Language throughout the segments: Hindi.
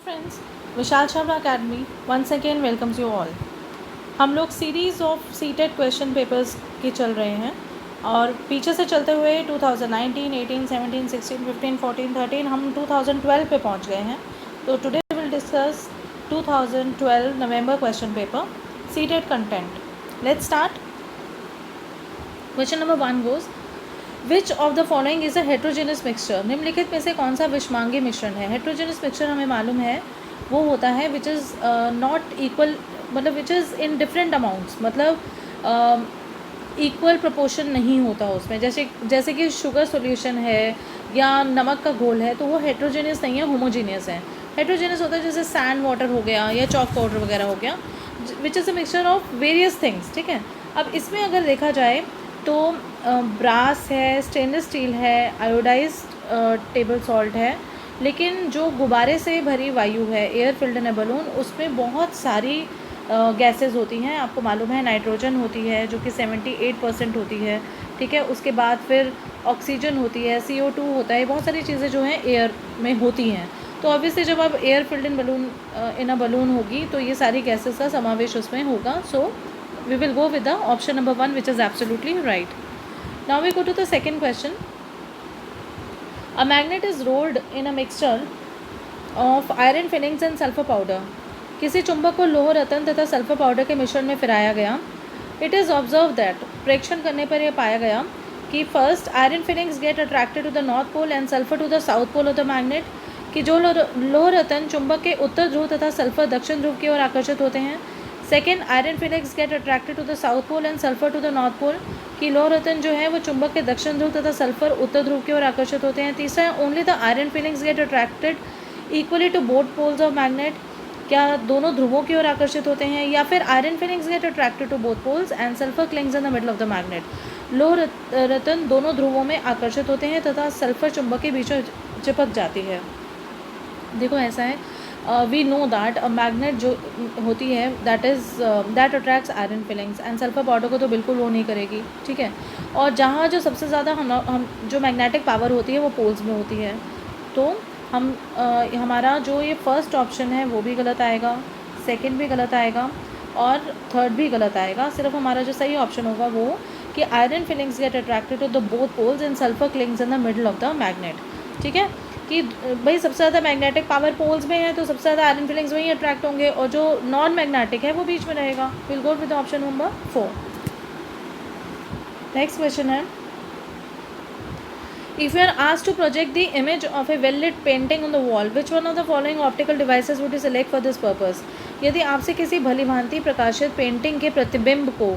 Friends, Vishal Chhabra academy once again welcomes you all. हम लोग series of CTET question papers के चल रहे हैं और पीछे से चलते हुए 2019, 18, 17, 16, 15, 14, 13 हम 2012 पे पहुंच गए हैं। तो today will discuss 2012 November question paper seated content. Let's start. Question number 1 goes, which of the following is a heterogeneous mixture. निम्नलिखित में से कौन सा विषमांगी मिश्रण है। हेट्रोजेनस मिक्सचर हमें मालूम है वो होता है विच इज़ नॉट इक्वल, मतलब which is in different amounts, मतलब इक्वल प्रोपोर्शन नहीं होता उसमें। जैसे कि शुगर सॉल्यूशन है या नमक का घोल है, तो वो हेट्रोजेनियस नहीं है, होमोजीनियस है। हेट्रोजेनियस होता है जैसे सैंड वाटर हो गया या चॉक पाउडर वगैरह हो गया, which is a mixture of various things. ठीक है, अब इसमें अगर देखा जाए तो ब्रास है, स्टेनलेस स्टील है, आयोडाइज्ड टेबल सॉल्ट है, लेकिन जो गुब्बारे से भरी वायु है, air filled in a balloon, उसमें बहुत सारी गैसेस होती हैं। आपको मालूम है नाइट्रोजन होती है जो कि 78% होती है। ठीक है, उसके बाद फिर ऑक्सीजन होती है, CO2 होता है, बहुत सारी चीज़ें जो हैं एयर में होती हैं। तो ऑब्वियसली जब आप air filled in a balloon होगी तो ये सारी गैसेस का समावेश उसमें होगा। सो we will go with the option number 1, which is absolutely right. Now we go to the second question. A magnet is rolled in a mixture of iron fillings and sulfur powder. किसी चुंबक को लोह रतन तथा सल्फर पाउडर के मिश्रण में फिराया गया। इट इज़ ऑब्जर्व दैट, प्रेक्षण करने पर यह पाया गया कि first iron filings get attracted to the north pole and sulphur to the south pole of the magnet, कि जो लोह रतन चुंबक के उत्तर ध्रुव तथा सल्फर दक्षिण ध्रुव की ओर आकर्षित होते हैं। Second, iron filings get attracted to the south pole and sulphur to the north pole, कि लोह रतन जो है वो चुंबक के दक्षिण ध्रुव तथा सल्फर उत्तर ध्रुव की ओर आकर्षित होते हैं। तीसरा, only the iron filings get attracted equally to both poles of magnet, क्या दोनों ध्रुवों की ओर आकर्षित होते हैं। या फिर iron filings get attracted to both poles and sulphur clings in the middle of the magnet, लोह रतन दोनों ध्रुवों में आकर्षित होते हैं तथा सल्फर चुंबक के बीच चिपक जाती है। देखो ऐसा है, we know that a magnet जो होती है that attracts iron filings and sulphur powder को तो बिल्कुल वो नहीं करेगी। ठीक है, और जहाँ जो सबसे ज़्यादा हम जो मैग्नेटिक पावर होती है वो पोल्स में होती है। तो हमारा जो ये फर्स्ट ऑप्शन है वो भी गलत आएगा, सेकंड भी गलत आएगा और थर्ड भी गलत आएगा। सिर्फ हमारा जो सही ऑप्शन होगा वो कि iron filings get attracted to the both poles and sulphur clings in the middle of the magnet. ठीक है, कि भाई सबसे ज़्यादा मैग्नेटिक पावर पोल्स में है तो सबसे ज़्यादा आयरन फिलिंग्स वहीं अट्रैक्ट होंगे और जो नॉन मैग्नेटिक है वो बीच में रहेगा। Will go with option number 4। Next question है, if you are asked to project the image of a well lit painting on the wall, which one of the following optical devices would you select for this purpose? यदि आपसे किसी भली भांति प्रकाशित पेंटिंग के प्रतिबिंब को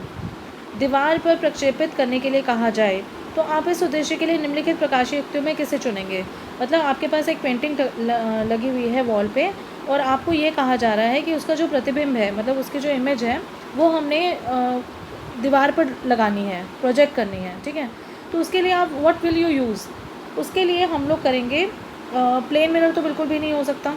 दीवार पर प्रक्षेपित करने के लिए कहा जाए तो आप इस उद्देश्य के लिए निम्नलिखित प्रकाशीय युक्तियों में किसे चुनेंगे। मतलब आपके पास एक पेंटिंग लगी हुई है वॉल पे और आपको ये कहा जा रहा है कि उसका जो प्रतिबिंब है, मतलब उसकी जो इमेज है वो हमने दीवार पर लगानी है, प्रोजेक्ट करनी है। ठीक है, तो उसके लिए आप व्हाट विल यू यूज़, उसके लिए हम लोग करेंगे प्लेन मिरर तो बिल्कुल भी नहीं हो सकता।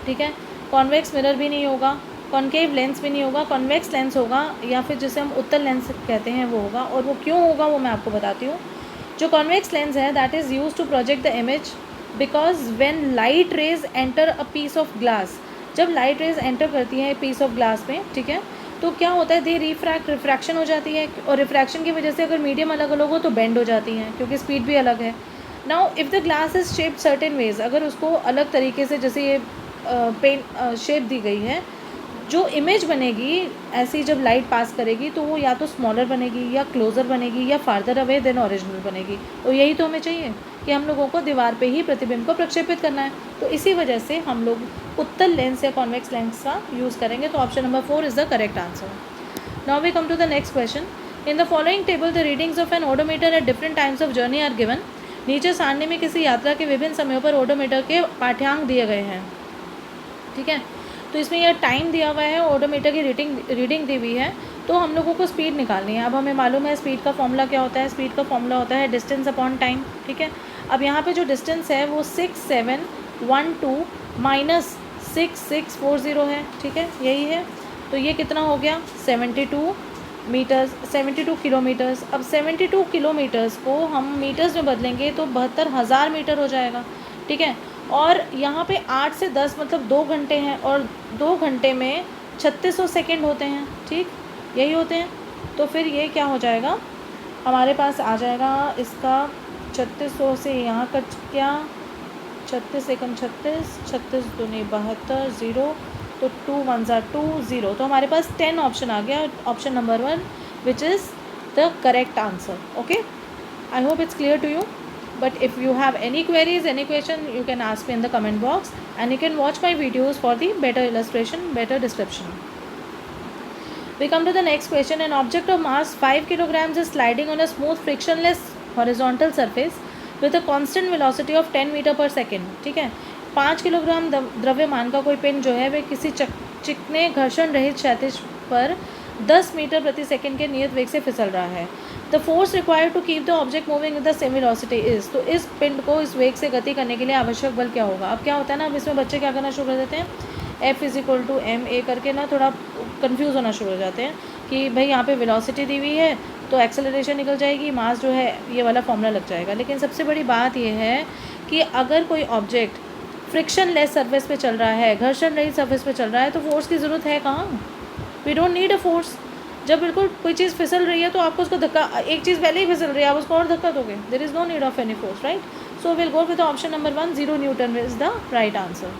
ठीक है, कॉन्वेक्स मिरर भी नहीं होगा, कॉन्केव लेंस भी नहीं होगा, कॉन्वेक्स लेंस होगा या फिर जिसे हम उत्तल लेंस कहते हैं वो होगा। और वो क्यों होगा वो मैं आपको बताती हूँ। जो कॉन्वेक्स लेंस है that is use to project the image because when light rays enter a piece of glass, जब लाइट रेज एंटर करती है पीस ऑफ ग्लास में, ठीक है, तो क्या होता है, दे रिफ्रैक्शन हो जाती है और रिफ्रैक्शन की वजह से अगर मीडियम अलग अलग हो तो बेंड हो जाती हैं क्योंकि स्पीड भी अलग है। Now if the glass is shaped certain veg, अगर उसको अलग तरीके से जैसे ये पेन शेप दी गई है, जो इमेज बनेगी ऐसी जब लाइट पास करेगी तो वो या तो स्मॉलर बनेगी या क्लोज़र बनेगी या फार्दर अवे देन ओरिजिनल बनेगी। तो यही तो हमें चाहिए कि हम लोगों को दीवार पे ही प्रतिबिंब को प्रक्षेपित करना है। तो इसी वजह से हम लोग उत्तल लेंस या कॉन्वेक्स लेंस का यूज़ करेंगे। तो option number 4 is the correct answer. Now we come to the next question. In the following table the readings of an odometer at different times of journey are given. नीचे सारणी में किसी यात्रा के विभिन्न समयों पर ओडोमीटर के पाठ्यांक दिए गए हैं। ठीक है, तो इसमें यह टाइम दिया हुआ है, ओडोमीटर की रीडिंग दी हुई है, तो हम लोगों को स्पीड निकालनी है। अब हमें मालूम है स्पीड का फॉर्मूला क्या होता है, स्पीड का फॉर्मूला होता है डिस्टेंस अपॉन टाइम। ठीक है, अब यहाँ पे जो डिस्टेंस है वो 6712 माइनस 6640 है। ठीक है, यही है, तो ये कितना हो गया 72 मीटर्स, 72 किलोमीटर्स। अब 72 किलोमीटर्स को हम मीटर्स में बदलेंगे तो 72,000 मीटर हो जाएगा। ठीक है, और यहाँ पे 8 से 10 मतलब 2 घंटे हैं, और 2 घंटे में 3600 सेकेंड होते हैं, ठीक, यही होते हैं। तो फिर ये क्या हो जाएगा, हमारे पास आ जाएगा इसका 3600 से यहाँ कट गया 36 सेकंड, 36 दूनी 72, 0, तो 2 1 2 0, तो हमारे पास 10 ऑप्शन आ गया, option number 1 which is the correct answer. Okay, I hope it's clear to you, but if you have any queries, any question, you can ask me in the comment box, and you can watch my videos for the better illustration, better description. We come to the next question. An object of mass 5 kilograms is sliding on a smooth frictionless horizontal surface with a constant velocity of 10 metre per second. ठीक है, 5 किलोग्राम द्रव्यमान का कोई पिंड जो है वह किसी चिकने घर्षण रहित क्षैतिज पर 10 मीटर प्रति सेकंड के नियत वेग से फिसल रहा है। The force required to keep the object moving with the same velocity is, तो इस पिंड को इस वेग से गति करने के लिए आवश्यक बल क्या होगा। अब क्या होता है ना, अब इसमें बच्चे क्या करना शुरू कर देते हैं, F = ma करके ना थोड़ा कंफ्यूज होना शुरू हो जाते हैं कि भाई यहाँ पे वेलोसिटी दी हुई है तो एक्सेलरेशन निकल जाएगी, मास जो है ये वाला फॉर्मूला लग जाएगा। लेकिन सबसे बड़ी बात यह है कि अगर कोई ऑब्जेक्ट फ्रिक्शन लेस सर्फेस पे चल रहा है, घर्षण रहित सर्फेस पे चल रहा है, तो फोर्स की ज़रूरत है कहाँ, we don't need a force. जब बिल्कुल कोई चीज़ फिसल रही है तो आपको उसको धक्का, एक चीज़ पहले ही फिसल रही है, आप उसको और धक्का दोगे, there is no need of any force, right. So will go with option number 1, 0 newton is the right answer.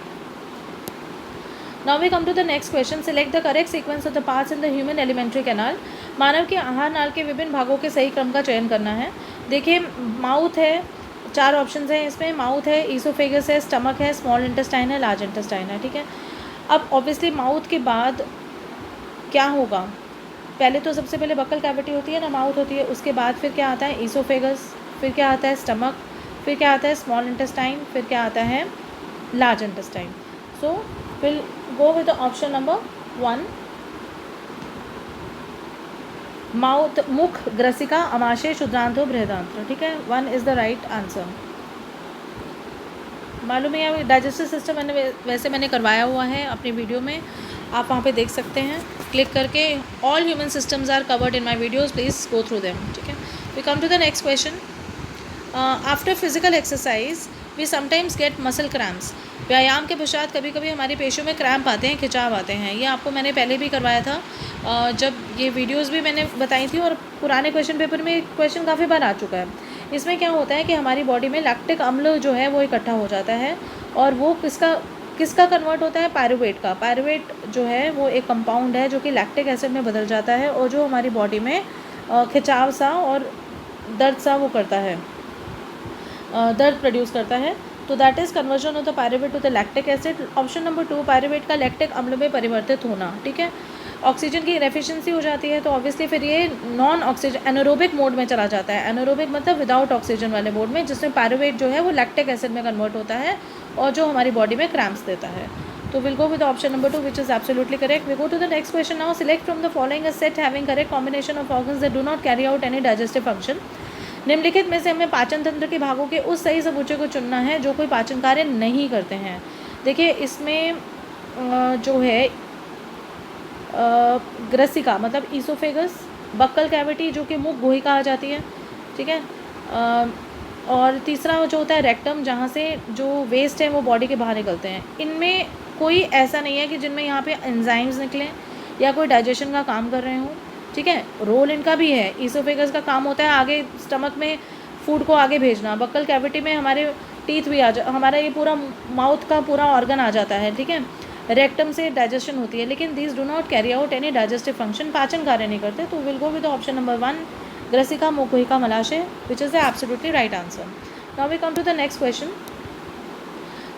Now we come to the next question. Select the correct sequence of the parts in the human alimentary canal. मानव के आहार नाल के विभिन्न भागों के सही क्रम का चयन करना है। देखिए, माउथ है, 4 ऑप्शन हैं इसमें, माउथ है, ईसोफेगस है, स्टमक है, स्मॉल इंटेस्टाइन है, लार्ज इंटेस्टाइन है, ठीक है। अब ऑब्वियसली माउथ के बाद क्या होगा, पहले तो सबसे पहले बक्कल कैविटी होती है ना, माउथ होती है, उसके बाद फिर क्या आता है, ईसोफेगस, फिर क्या आता है स्टमक, फिर क्या आता है स्मॉल इंटेस्टाइन, फिर क्या आता है large intestine. So will go with option number 1, mouth, मुख, ग्रसिका, आमाशय, क्षुद्रांत्र, बृहदांत्र, ठीक है, 1 इज़ द राइट आंसर। मालूम है यहाँ डाइजेस्टिव सिस्टम मैंने करवाया हुआ है अपनी वीडियो में, आप वहाँ पे देख सकते हैं क्लिक करके। All human systems are covered in my videos, please go through them, ठीक है। We come to the next question. After physical exercise we sometimes get muscle cramps. व्यायाम के पश्चात कभी कभी हमारी पेशियों में क्रैम्प आते हैं, खिंचाव आते हैं। ये आपको मैंने पहले भी करवाया था, जब ये वीडियोस भी मैंने बताई थी, और पुराने क्वेश्चन पेपर में क्वेश्चन काफ़ी बार आ चुका है। इसमें क्या होता है कि हमारी बॉडी में लैक्टिक अम्ल जो है वो इकट्ठा हो जाता है, और वो किसका कन्वर्ट होता है, पायरुवेट का। पायरुवेट जो है वो एक कंपाउंड है जो कि लैक्टिक एसिड में बदल जाता है, और जो हमारी बॉडी में खिंचाव सा और दर्द सा वो करता है, दर्द प्रोड्यूस करता है। तो that is conversion of the pyruvate to the lactic acid. Option number 2, pyruvate का लैक्टिक अम्ल में परिवर्तित होना, ठीक है। ऑक्सीजन की इनएफिशिएंसी हो जाती है, तो ऑब्वियसली फिर ये नॉन ऑक्सीजन एनारोबिक मोड में चला जाता है। एनारोबिक मतलब विदाउट ऑक्सीजन वाले मोड में, जिसमें पायरुवेट जो है वो लैक्टिक एसिड में कन्वर्ट होता है, और जो हमारी बॉडी में क्रैम्प्स देता है। तो will go with option number 2 which is absolutely correct. We go to the next question now. Select from the following a set having correct combination of organs that do not carry out any digestive function. निम्नलिखित में से हमें पाचन तंत्र के भागों के उस सही समूचे को चुनना है जो कोई पाचन कार्य नहीं करते हैं। देखिए, इसमें जो है ग्रसिका मतलब ईसोफेगस, बक्कल कैविटी जो कि मुख गोही कहा जाती है, ठीक है, और तीसरा जो होता है रेक्टम, जहाँ से जो वेस्ट है वो बॉडी के बाहर निकलते हैं। इनमें कोई ऐसा नहीं है कि जिनमें यहाँ पे एंजाइम्स निकलें या कोई डाइजेशन का काम कर रहे हों, ठीक है। रोल इनका भी है, ईसोफेगस का काम होता है आगे स्टमक में फूड को आगे भेजना, बक्कल कैविटी में हमारे टीथ भी हमारा ये पूरा माउथ का पूरा ऑर्गन आ जाता है, ठीक है। रेक्टम से डाइजेशन होती है, लेकिन these do not carry out any digestive function, पाचन कार्य नहीं करते। तो will go with option number 1, ग्रसिका, मुखगोहिका, मलाशय, which is the absolutely right answer. Now we come to the next question.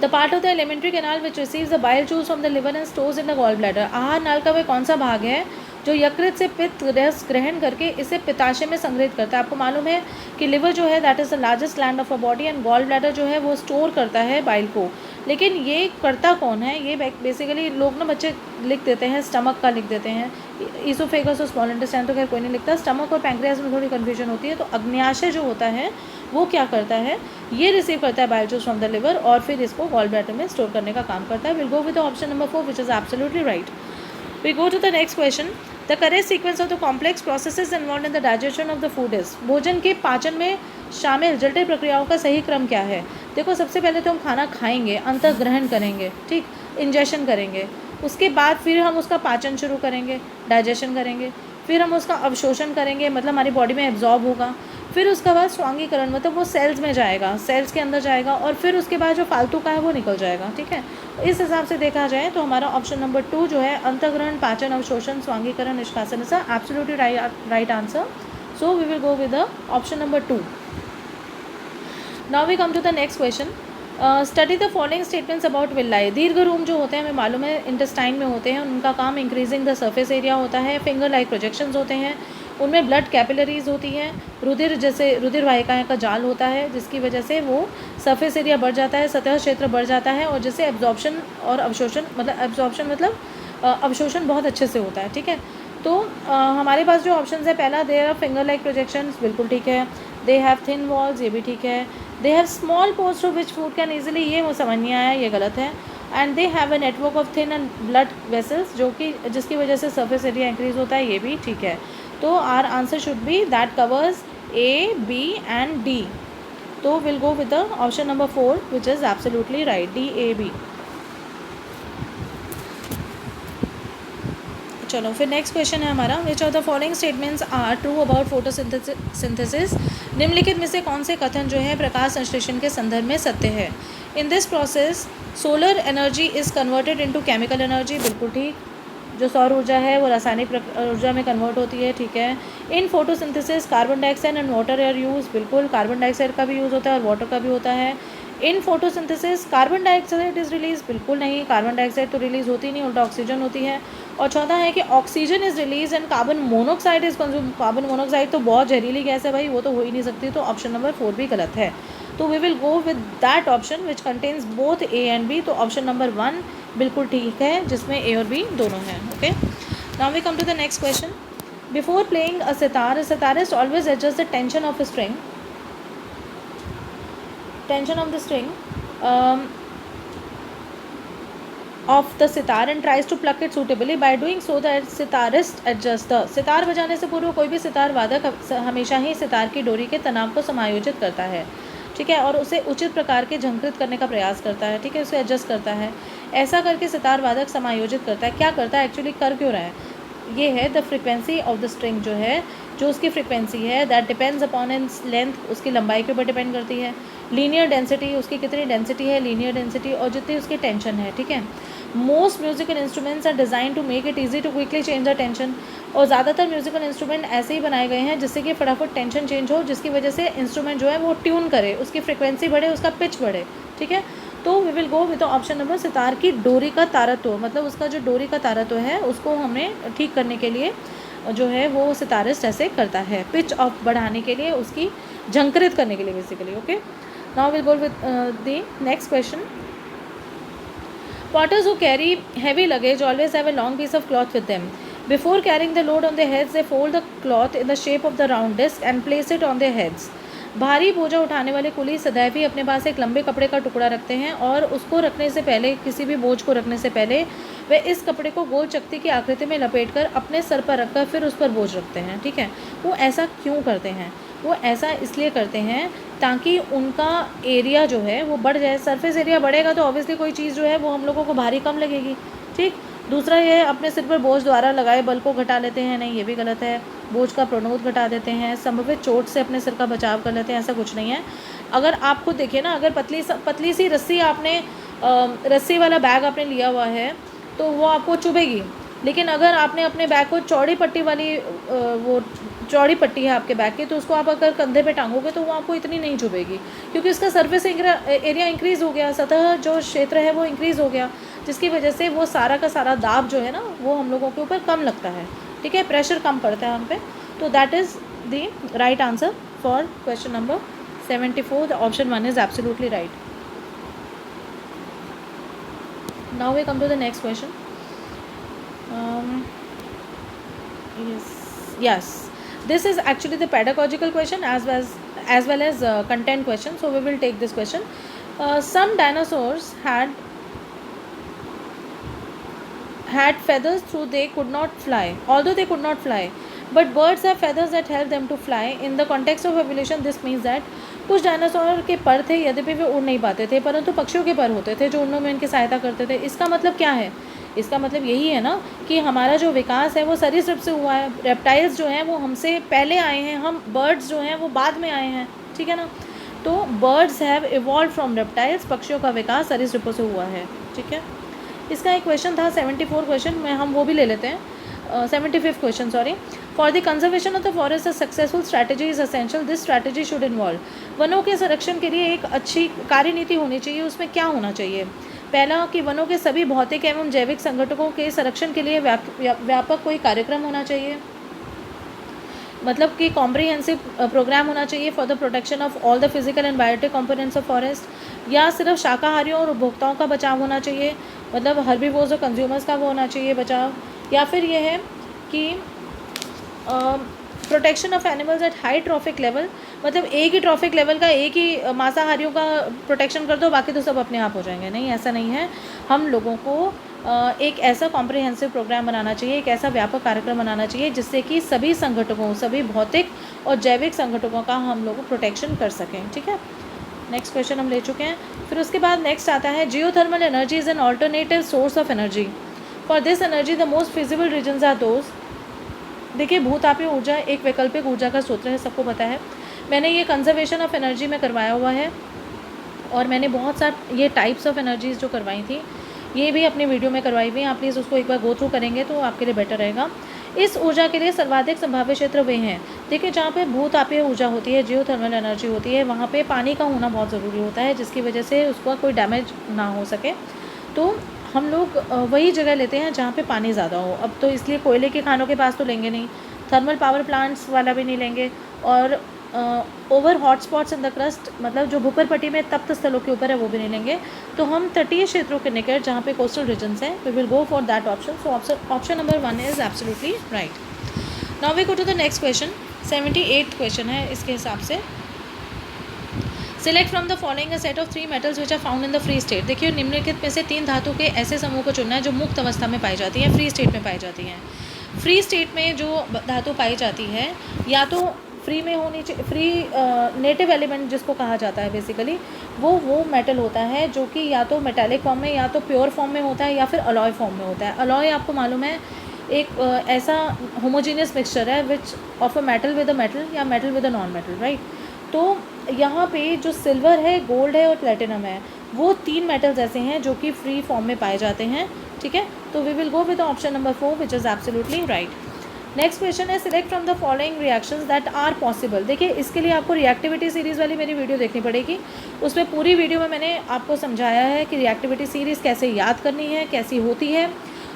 The part of the alimentary canal which receives the bile juice from the liver and stores in the gall bladder. आहार नाल का वह कौन सा भाग है जो यकृत से पित्त रस ग्रहण करके इसे पित्ताशय में संग्रहित करता है। आपको मालूम है कि लिवर जो है that is the largest gland of a body, and gall bladder जो है वो स्टोर करता है बाइल को। लेकिन ये करता कौन है, ये बेसिकली लोग ना बच्चे लिख देते हैं, स्टमक का लिख देते हैं, ईसोफेगस और स्मॉल इंटेस्टाइन तो खैर कोई नहीं लिखता। स्टमक और पैंक्रियास में थोड़ी कन्फ्यूजन होती है। तो अग्न्याशय जो होता है वो क्या करता है, ये रिसीव करता है bile juice from the liver, और फिर इसको गॉल ब्लैडर में स्टोर करने का काम करता है। Will go with option number 4 which is absolutely right. We go to the next question. The correct sequence of the complex processes involve in the digestion of the food is. भोजन के पाचन में शामिल जटिल प्रक्रियाओं का सही क्रम क्या है? देखो, सबसे पहले तो हम खाना खाएंगे, अंतर्ग्रहण करेंगे, ठीक, इंजेशन करेंगे, उसके बाद फिर हम उसका पाचन शुरू करेंगे, डाइजेशन करेंगे, फिर हम उसका अवशोषण करेंगे, मतलब हमारी बॉडी में एब्जॉर्ब होगा, फिर उसके बाद स्वांगीकरण, मतलब वो सेल्स में जाएगा, सेल्स के अंदर जाएगा, और फिर उसके बाद जो फालतू का है वो निकल जाएगा, ठीक है। इस हिसाब से देखा जाए तो हमारा ऑप्शन नंबर 2 जो है, अंतर्ग्रहण, पाचन, अवशोषण, स्वांगीकरण, निष्कासन, is absolutely right answer. So we will go with the option number 2. Now we come to the next question. Study the following statements about villi. दीर्घ रूम जो होते हैं हमें मालूम है इंटेस्टाइन में होते हैं, उनका काम इंक्रीजिंग द सरफेस एरिया होता है, फिंगर लाइक प्रोजेक्शंस होते हैं, उनमें ब्लड कैपिलरीज होती हैं, रुधिर जैसे रुधिर वाहिकाएँ का जाल होता है, जिसकी वजह से वो सरफेस एरिया बढ़ जाता है, सतह क्षेत्र बढ़ जाता है, और जिससे एब्जॉर्प्शन और अवशोषण, मतलब एब्जॉर्प्शन मतलब अवशोषण बहुत अच्छे से होता है, ठीक है। तो हमारे पास जो ऑप्शन है, पहला they are finger like projections, बिल्कुल ठीक है। दे हैव थिन वॉल्स, ये भी ठीक है। They have small pores through which food can easily, ये वो समझ नहीं आया, ये गलत है। And they have a network of thin and blood vessels, जो कि जिसकी वजह से सर्फेस एरिया इंक्रीज होता है, ये भी ठीक है। तो our answer should be that covers A, B and D. तो will go with the option number 4 which is absolutely right, D, A, B. चलो फिर नेक्स्ट क्वेश्चन है हमारा, which of the following statements are true about photosynthesis. निम्नलिखित में से कौन से कथन जो है प्रकाश संश्लेषण के संदर्भ में सत्य है? In this process solar energy is converted into chemical energy, बिल्कुल ठीक। जो सौर ऊर्जा है वो रासायनिक ऊर्जा में कन्वर्ट होती है, ठीक है। In photosynthesis carbon dioxide and water are use, बिल्कुल, कार्बन डाइऑक्साइड का भी यूज़ होता है और वाटर का भी होता है। In photosynthesis carbon dioxide is release, बिल्कुल नहीं, कार्बन डाइऑक्साइड तो रिलीज होती नहीं, उल्टा ऑक्सीजन होती है। और चौथा है कि oxygen is release and carbon monoxide is consume. Carbon monoxide तो बहुत जहरीली गैस है भाई, वो तो हो ही नहीं सकती, तो ऑप्शन नंबर 4 भी गलत है. तो we will go with that option which contains both A and B. तो ऑप्शन नंबर 1 बिल्कुल ठीक है, जिसमें ए और बी दोनों हैं. Okay, now we come to the next question. Before playing a sitarist always adjust the tension of a string, tension of the string of the sitar and tries to pluck it suitably. By doing so the sitarist adjusts the. Sitar बजाने से पूर्व कोई भी सितार वादक हमेशा ही सितार की डोरी के तनाव को समायोजित करता है, ठीक है, और उसे उचित प्रकार के झंकृत करने का प्रयास करता है, ठीक है, उसे एडजस्ट करता है. ऐसा करके सितार वादक समायोजित करता है. क्या करता है एक्चुअली, कर क्यों रहा है? ये है the frequency of the string, जो है जो उसकी फ्रिक्वेंसी है, that depends upon its length, उसकी लंबाई के ऊपर डिपेंड करती है. लीनियर डेंसिटी, उसकी कितनी डेंसिटी है, लीनियर डेंसिटी, और जितनी उसकी टेंशन है, ठीक है. Most musical instruments are design to make it easy to quickly change the tension. और ज़्यादातर म्यूजिकल इंस्ट्रूमेंट ऐसे ही बनाए गए हैं जिससे कि फटाफट टेंशन चेंज हो, जिसकी वजह से इंस्ट्रूमेंट जो है वो ट्यून करे, उसकी फ्रिक्वेंसी बढ़े, उसका पिच बढ़े, ठीक है. तो we will go with option number, sitar की डोरी का तारत्व, मतलब उसका जो डोरी का तारत्व है उसको हमें ठीक करने के लिए जो है वो सितारिस्ट ऐसे करता है, पिच ऑफ बढ़ाने के लिए, उसकी झंकृत करने के लिए basically. Okay, now will go with the next question. Potters who carry heavy luggage always have a long piece of cloth with them. Before carrying the load on their heads, they fold the cloth in the shape of the round disc and place it on their heads. भारी बोझा उठाने वाले कुली सदैव ही अपने पास एक लंबे कपड़े का टुकड़ा रखते हैं, और उसको रखने से पहले, किसी भी बोझ को रखने से पहले, वे इस कपड़े को गोल चक्ति की आकृति में लपेटकर अपने सर पर रखकर फिर उस पर बोझ रखते हैं, ठीक है. वो ऐसा क्यों करते हैं? वो ऐसा इसलिए करते हैं ताकि उनका एरिया जो है वो बढ़ जाए. सरफेस एरिया बढ़ेगा तो ऑब्वियसली कोई चीज़ जो है वो हम लोगों को भारी कम लगेगी, ठीक. दूसरा ये है, अपने सिर पर बोझ द्वारा लगाए बल को घटा लेते हैं, नहीं, ये भी गलत है. बोझ का प्रणोद घटा देते हैं, संभवित चोट से अपने सिर का बचाव कर लेते हैं, ऐसा कुछ नहीं है. अगर आप खुद देखिए ना, अगर पतली सी रस्सी आपने रस्सी वाला बैग आपने लिया हुआ है तो वो आपको चुभेगी, लेकिन अगर आपने अपने बैग को चौड़ी पट्टी वाली वो चौड़ी पट्टी है आपके बैग की, तो उसको आप अगर कंधे पे टांगोगे तो वो आपको इतनी नहीं चुभेगी, क्योंकि उसका सरफेस एरिया इंक्रीज़ हो गया, सतह जो क्षेत्र है वो इंक्रीज़ हो गया, जिसकी वजह से वो सारा का सारा दाब जो है ना वो हम लोगों के ऊपर कम लगता है, ठीक है, प्रेशर कम पड़ता है हम पे. तो that is the right answer for question number 74. The option 1 is absolutely right. Now we come to the next question. Yes, this is actually the pedagogical question as well as content question, so we will take this question. Some dinosaurs had feathers, although they could not fly. But birds have feathers that help them to fly. In the context of evolution this means that कुछ डायनासोर के पर थे, यद्यपि वे उड़ नहीं पाते थे, परंतु पक्षियों के पर होते थे जो उड़ने में इनकी सहायता करते थे। इसका मतलब क्या है? इसका मतलब यही है ना कि हमारा जो विकास है वो सरीसृप से हुआ है। रेप्टाइल्स जो हैं वो हमसे पहले आए हैं, हम बर्ड्स जो हैं वो बाद में आए हैं, ठीक है ना। तो birds have evolve from reptiles, पक्षियों का विकास सरीसृपों से हुआ है, ठीक है। इसका एक क्वेश्चन था 74 क्वेश्चन में, हम वो भी ले लेते हैं। 75th question, sorry. For the conservation of the forest a successful strategy is essential, this strategy should involve. वनों के संरक्षण के लिए एक अच्छी कार्यनीति होनी चाहिए, उसमें क्या होना चाहिए? पहला कि वनों के सभी भौतिक एवं जैविक संगठनों के संरक्षण के लिए व्यापक कोई कार्यक्रम होना चाहिए, मतलब कि कॉम्प्रिहेंसिव प्रोग्राम होना चाहिए for the protection of all the physical and biotic components of forest. या सिर्फ शाकाहारियों और उपभोक्ताओं का बचाव होना चाहिए, मतलब हर्बीवोर्स और कंज्यूमर्स का वो होना चाहिए बचाव। या फिर ये है कि protection of animals at high trophic level, मतलब एक ही ट्रॉफिक लेवल का, एक ही मांसाहारियों का प्रोटेक्शन कर दो, बाकी तो सब अपने आप हो जाएंगे। नहीं, ऐसा नहीं है। हम लोगों को एक ऐसा कॉम्प्रिहेंसिव प्रोग्राम बनाना चाहिए, एक ऐसा व्यापक कार्यक्रम बनाना चाहिए जिससे कि सभी संगठनों, सभी भौतिक और जैविक संगठनों का हम लोग प्रोटेक्शन कर सकें, ठीक है। नेक्स्ट क्वेश्चन हम ले चुके हैं। फिर उसके बाद नेक्स्ट आता है geothermal energy is an alternative source of energy. For this energy the most feasible reasons are those. देखिए, भूतापीय ऊर्जा एक वैकल्पिक ऊर्जा का स्रोत है, सबको पता है। मैंने ये कंजर्वेशन ऑफ एनर्जी में करवाया हुआ है, और मैंने बहुत सारे ये टाइप्स ऑफ एनर्जीज जो करवाई थी ये भी अपनी वीडियो में करवाई हुई हैं। आप प्लीज़ उसको एक बार गो थ्रू करेंगे तो आपके लिए बेटर रहेगा। इस ऊर्जा के लिए सर्वाधिक संभाव्य क्षेत्र वे हैं, देखिए, जहाँ पे भूतापीय ऊर्जा होती है, जियोथर्मल एनर्जी होती है, वहाँ पे पानी का होना बहुत ज़रूरी होता है, जिसकी वजह से उसका कोई डैमेज ना हो सके। तो हम लोग वही जगह लेते हैं जहाँ पे पानी ज़्यादा हो। अब तो इसलिए कोयले के खानों के पास तो लेंगे नहीं, थर्मल पावर प्लांट्स वाला भी नहीं लेंगे, और over hotspots in the crust, मतलब जो भूपरपट्टी में तप्त स्थलों के ऊपर है वो भी नहीं लेंगे। तो हम तटीय क्षेत्रों के निकट जहाँ पे कोस्टल रीजन्स हैं, we will go for that option. So option number 1 is absolutely right. Now we go to the next question. 78th question है इसके हिसाब से। Select from the following a set of 3 metals which are found in the free state. देखिए, निम्नलिखित में से 3 धातु के ऐसे समूह को चुनना है जो मुक्त अवस्था में पाई जाती हैं, फ्री स्टेट में पाई जाती हैं। फ्री स्टेट में जो धातु पाई जाती है, या तो फ्री में होनी चाहिए, फ्री नेटिव एलिमेंट जिसको कहा जाता है बेसिकली, वो मेटल होता है जो कि या तो मेटालिक फॉर्म में, या तो प्योर फॉर्म में होता है, या फिर अलॉय फॉर्म में होता है। अलॉय आपको मालूम है एक ऐसा होमोजीनियस मिक्सचर है which of a metal with a metal, या metal with a non metal, right. तो यहाँ पे जो सिल्वर है, गोल्ड है और प्लेटिनम है, वो 3 मेटल्स ऐसे हैं जो कि फ्री फॉर्म में पाए जाते हैं, ठीक है। तो we will go with option number 4 which is absolutely right. Next question है select from the following reactions that are possible. देखिए, इसके लिए आपको रिएक्टिविटी सीरीज़ वाली मेरी वीडियो देखनी पड़ेगी। उसमें पूरी वीडियो में मैंने आपको समझाया है कि रिएक्टिविटी सीरीज़ कैसे याद करनी है, कैसी होती है,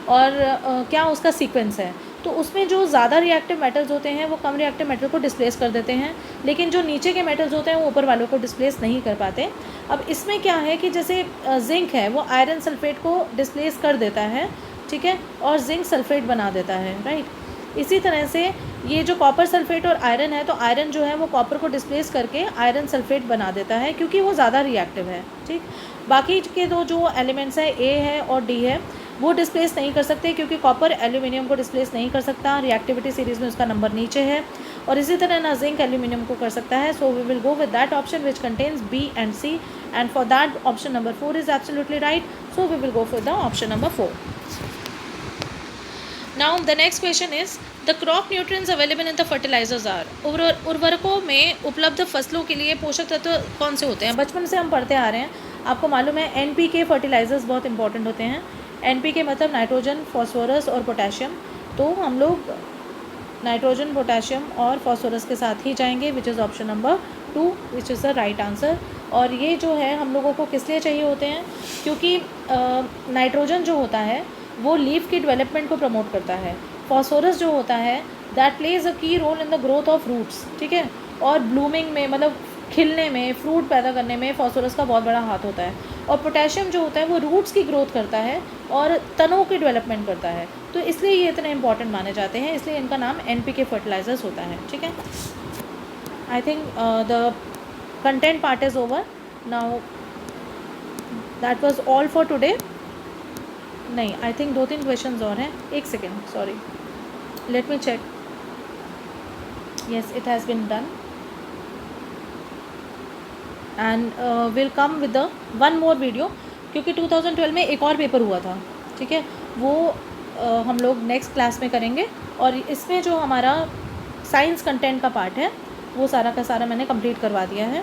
और क्या उसका सीक्वेंस है। तो उसमें जो ज़्यादा रिएक्टिव मेटल्स होते हैं वो कम रिएक्टिव मेटल को डिस्प्लेस कर देते हैं, लेकिन जो नीचे के मेटल्स होते हैं वो ऊपर वालों को डिस्प्लेस नहीं कर पाते। अब इसमें क्या है कि जैसे जिंक है वो आयरन सल्फेट को डिस्प्लेस कर देता है, ठीक है, और जिंक सल्फेट बना देता है, राइट। इसी तरह से ये जो कॉपर सल्फेट और आयरन है, तो आयरन जो है वो कॉपर को डिस्प्लेस करके आयरन सल्फेट बना देता है, क्योंकि वो ज़्यादा रिएक्टिव है, ठीक। बाकी के दो जो एलिमेंट्स है, ए है और डी है, वो डिस्प्लेस नहीं कर सकते, क्योंकि कॉपर एल्यूमिनियम को डिस्प्लेस नहीं कर सकता, रिएक्टिविटी सीरीज़ में उसका नंबर नीचे है। और इसी तरह ना जिंक एल्यूमिनियम को कर सकता है। So we will go with that option which contains B and C, and for that option number 4 is absolutely right. So we will go for the option number 4। Now the next question is the crop nutrients available in the fertilizers are. उर्वरकों में उपलब्ध फसलों के लिए पोषक तत्व कौन से होते हैं? बचपन से हम पढ़ते आ रहे हैं, आपको मालूम है NPK फर्टिलाइजर्स बहुत इंपॉर्टेंट होते हैं। NPK मतलब नाइट्रोजन, फॉस्फोरस और पोटेशियम। तो हम लोग नाइट्रोजन, पोटेशियम और फॉस्फोरस के साथ ही जाएंगे, which is option number 2 which is the right answer. और ये जो है हम लोगों को किस लिए चाहिए होते हैं? क्योंकि नाइट्रोजन जो होता है वो लीफ की डेवलपमेंट को प्रमोट करता है। फॉस्फोरस जो होता है that plays a key role in the growth of roots, ठीक है, और ब्लूमिंग में, मतलब खिलने में, फ्रूट पैदा करने में फॉस्फोरस का बहुत बड़ा हाथ होता है। और पोटेशियम जो होता है वो रूट्स की ग्रोथ करता है और तनों की डेवलपमेंट करता है। तो इसलिए ये इतने इंपॉर्टेंट माने जाते हैं, इसलिए इनका नाम NPK फर्टिलाइजर्स होता है, ठीक है। I think the content part is over now. That was all for today. नहीं, आई थिंक 2-3 क्वेश्चंस और हैं। एक second, sorry, let me check. Yes, it has been done. And will come with the one more video, क्योंकि 2012 में एक और पेपर हुआ था, ठीक है, वो हम लोग नेक्स्ट क्लास में करेंगे। और इसमें जो हमारा साइंस कंटेंट का पार्ट है वो सारा का सारा मैंने कंप्लीट करवा दिया है।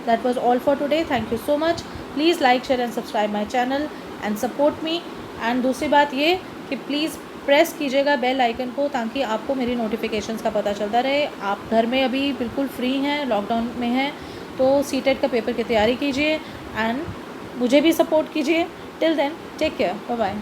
That was all for today. Thank you so much. Please like, share and subscribe my channel and support me. And दूसरी बात ये कि प्लीज़ प्रेस कीजिएगा बेल आइकन को, ताकि आपको मेरी नोटिफिकेशंस का पता चलता रहे। आप घर में अभी बिल्कुल फ्री हैं, लॉकडाउन में हैं, तो सीटेट का पेपर की तैयारी कीजिए एंड मुझे भी सपोर्ट कीजिए। Till then take care, bye bye.